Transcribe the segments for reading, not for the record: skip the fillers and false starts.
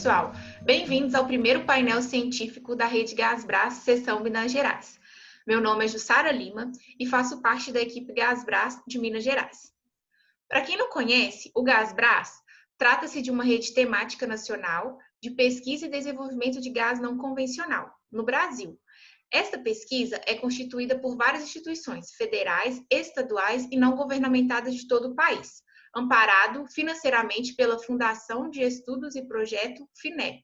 pessoal. Bem-vindos ao primeiro painel científico da Rede Gasbras, seção Minas Gerais. Meu nome é Jussara Lima e faço parte da equipe Gasbras de Minas Gerais. Para quem não conhece, o Gasbras trata-se de uma rede temática nacional de pesquisa e desenvolvimento de gás não convencional no Brasil. Esta pesquisa é constituída por várias instituições federais, estaduais e não governamentadas de todo o país, amparado financeiramente pela Fundação de Estudos e Projeto FINEP.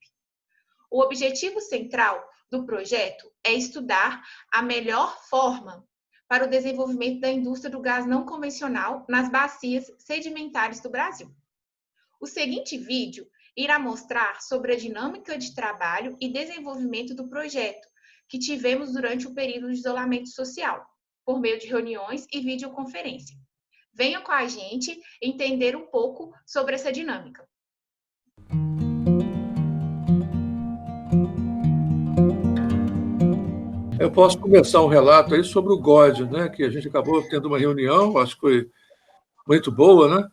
O objetivo central do projeto é estudar a melhor forma para o desenvolvimento da indústria do gás não convencional nas bacias sedimentares do Brasil. O seguinte vídeo irá mostrar sobre a dinâmica de trabalho e desenvolvimento do projeto que tivemos durante o período de isolamento social, por meio de reuniões e videoconferência. Venham com a gente entender um pouco sobre essa dinâmica. Eu posso começar um relato aí sobre o GOD, né? Que a gente acabou tendo uma reunião, acho que foi muito boa, né?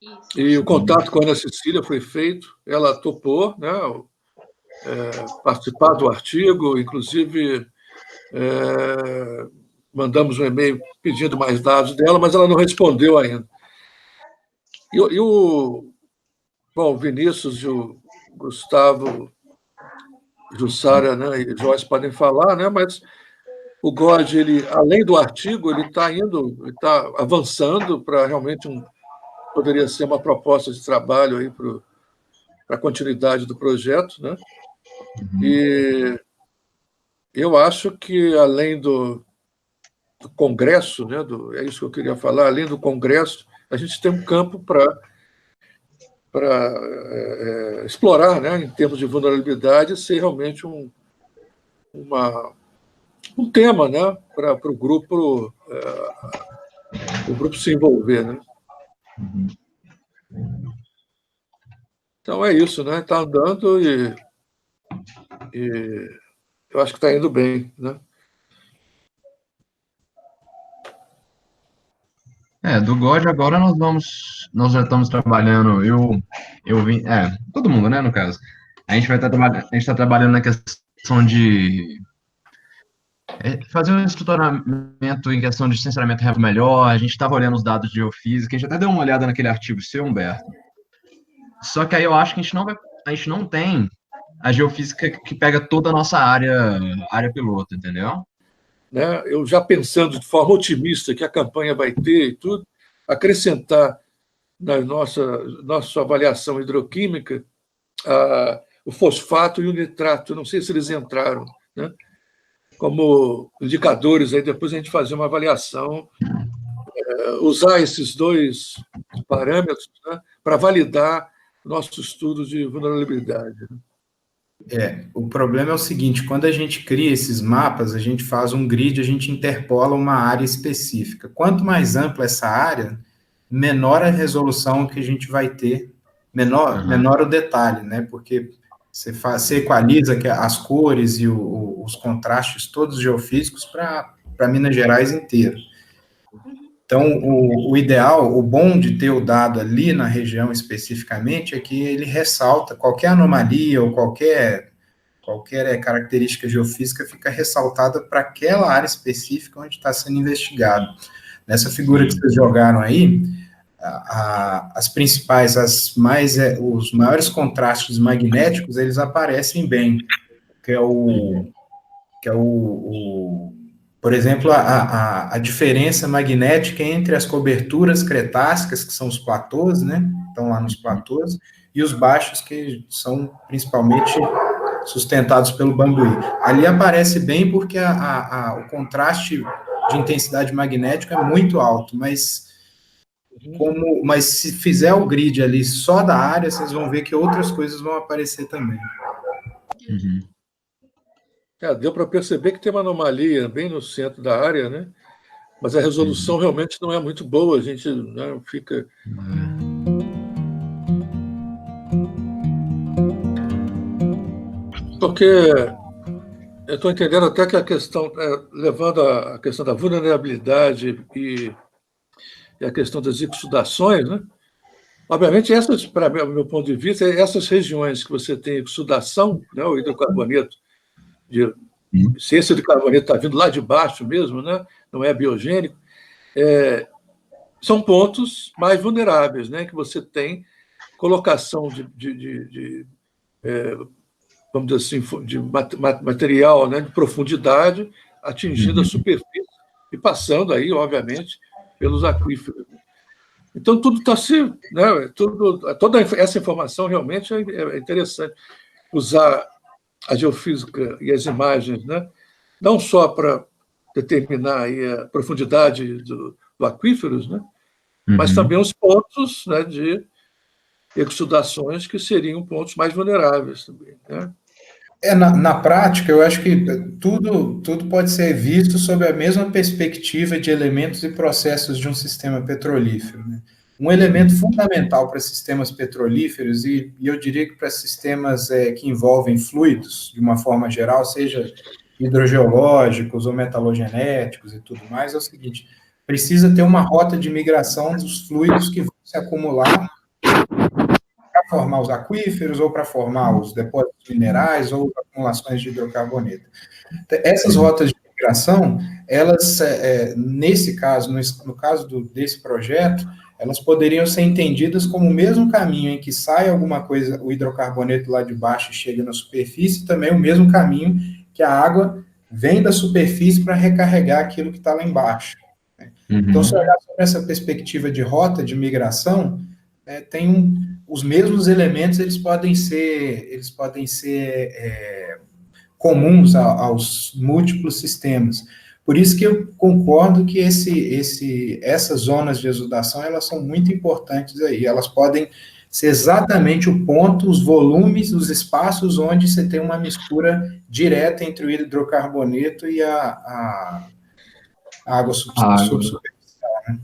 Isso. E o contato com a Ana Cecília foi feito, ela topou, né? Participar do artigo, inclusive mandamos um e-mail pedindo mais dados dela, mas ela não respondeu ainda. O Vinícius e o Gustavo, Jussara, né, e Joyce podem falar, né, mas o GOD, ele, além do artigo, ele está avançando para realmente poderia ser uma proposta de trabalho aí para a continuidade do projeto, né? E eu acho que, além do Congresso, né, é isso que eu queria falar, além do Congresso, a gente tem um campo para explorar, né, em termos de vulnerabilidade, ser realmente um tema, né, para o grupo se envolver, né? Então é isso, né? Está andando e eu acho que está indo bem, né? Do GOD agora nós já estamos trabalhando, eu vim, todo mundo, né, no caso. A gente está trabalhando na questão de fazer um estruturamento em questão de sensoramento remoto melhor. A gente estava olhando os dados de geofísica, a gente até deu uma olhada naquele artigo seu, Humberto. Só que aí eu acho que a gente não tem a geofísica que pega toda a nossa área piloto, entendeu? Né? Eu já pensando de forma otimista que a campanha vai ter e tudo, acrescentar na nossa avaliação hidroquímica o fosfato e o nitrato. Não sei se eles entraram, né? Como indicadores, aí depois a gente fazer uma avaliação, usar esses dois parâmetros, né, para validar nosso estudo de vulnerabilidade. O problema é o seguinte: quando a gente cria esses mapas, a gente faz um grid, a gente interpola uma área específica. Quanto mais ampla essa área, menor a resolução que a gente vai ter, menor o detalhe, né? Porque você equaliza as cores e os contrastes todos geofísicos para Minas Gerais inteiro. Então, o ideal, o bom de ter o dado ali na região especificamente é que ele ressalta qualquer anomalia ou qualquer característica geofísica fica ressaltada para aquela área específica onde está sendo investigado. Nessa figura que vocês jogaram aí, as principais, os maiores contrastes magnéticos, eles aparecem bem, por exemplo, a diferença magnética entre as coberturas cretácicas, que são os platôs, né? Estão lá nos platôs, e os baixos, que são principalmente sustentados pelo Bambuí. Ali aparece bem porque o contraste de intensidade magnética é muito alto, mas se fizer o grid ali só da área, vocês vão ver que outras coisas vão aparecer também. Deu para perceber que tem uma anomalia bem no centro da área, né? Mas a resolução realmente não é muito boa, a gente, né, fica... Porque eu estou entendendo até que a questão, levando a questão da vulnerabilidade e a questão das exudações, né? Obviamente, essas, para o meu ponto de vista, essas regiões que você tem exudação, né, o hidrocarboneto, se esse hidrocarboneto está vindo lá de baixo mesmo, né, não é biogênico, são pontos mais vulneráveis, né, que você tem colocação vamos dizer assim, de material, né, de profundidade, atingindo a superfície e passando aí, obviamente, pelos aquíferos. Então, tudo está se... Né, toda essa informação realmente é interessante. Usar a geofísica e as imagens, né, não só para determinar aí a profundidade do aquíferos, né, mas também os pontos, né, de exudações que seriam pontos mais vulneráveis também, né? Na prática, eu acho que tudo pode ser visto sob a mesma perspectiva de elementos e processos de um sistema petrolífero, né? Um elemento fundamental para sistemas petrolíferos, e eu diria que para sistemas que envolvem fluidos, de uma forma geral, seja hidrogeológicos ou metalogenéticos e tudo mais, é o seguinte: precisa ter uma rota de migração dos fluidos que vão se acumular para formar os aquíferos, ou para formar os depósitos minerais, ou acumulações de hidrocarboneto. Essas rotas de migração, elas, nesse caso, no caso desse projeto, elas poderiam ser entendidas como o mesmo caminho em que sai alguma coisa, o hidrocarboneto lá de baixo chega na superfície, também o mesmo caminho que a água vem da superfície para recarregar aquilo que está lá embaixo. Então, se olhar sobre essa perspectiva de rota de migração, os mesmos elementos, eles podem ser comuns aos múltiplos sistemas. Por isso que eu concordo que essas zonas de exudação, elas são muito importantes aí. Elas podem ser exatamente o ponto, os volumes, os espaços onde você tem uma mistura direta entre o hidrocarboneto e a água subsuperficial, né?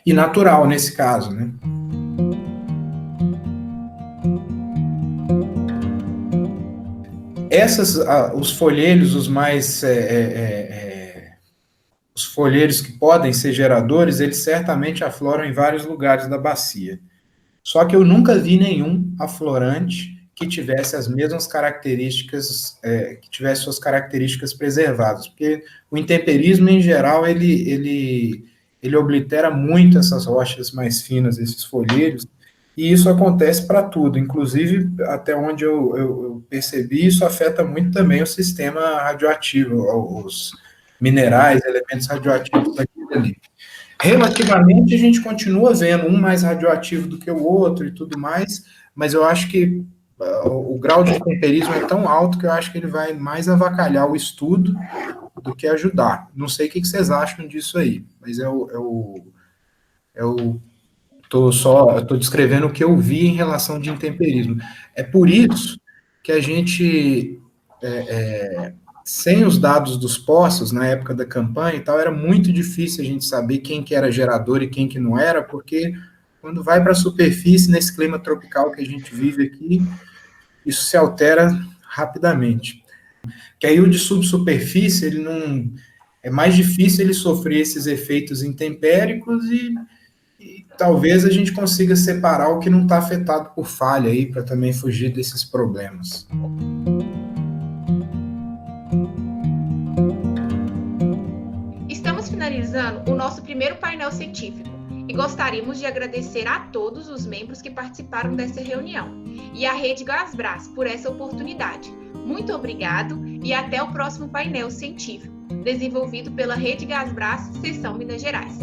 E natural, nesse caso, né? Os folheiros, os folheiros que podem ser geradores, eles certamente afloram em vários lugares da bacia. Só que eu nunca vi nenhum aflorante que tivesse as mesmas características, que tivesse suas características preservadas, porque o intemperismo, em geral, ele oblitera muito essas rochas mais finas, esses folheiros, e isso acontece para tudo, inclusive, até onde eu percebi, isso afeta muito também o sistema radioativo, os minerais, elementos radioativos daquilo ali. Relativamente, a gente continua vendo um mais radioativo do que o outro e tudo mais, mas eu acho que o grau de temperismo é tão alto que eu acho que ele vai mais avacalhar o estudo do que ajudar. Não sei o que vocês acham disso aí, mas eu estou descrevendo o que eu vi em relação de intemperismo. É por isso que a gente, sem os dados dos poços, na época da campanha e tal, era muito difícil a gente saber quem que era gerador e quem que não era, porque quando vai para a superfície, nesse clima tropical que a gente vive aqui, isso se altera rapidamente. Que aí o de subsuperfície, ele não... É mais difícil ele sofrer esses efeitos intempéricos e talvez a gente consiga separar o que não está afetado por falha aí, para também fugir desses problemas. Estamos finalizando o nosso primeiro painel científico e gostaríamos de agradecer a todos os membros que participaram dessa reunião e à Rede Gasbras por essa oportunidade. Muito obrigado e até o próximo painel científico, desenvolvido pela Rede Gasbras, Seção Minas Gerais.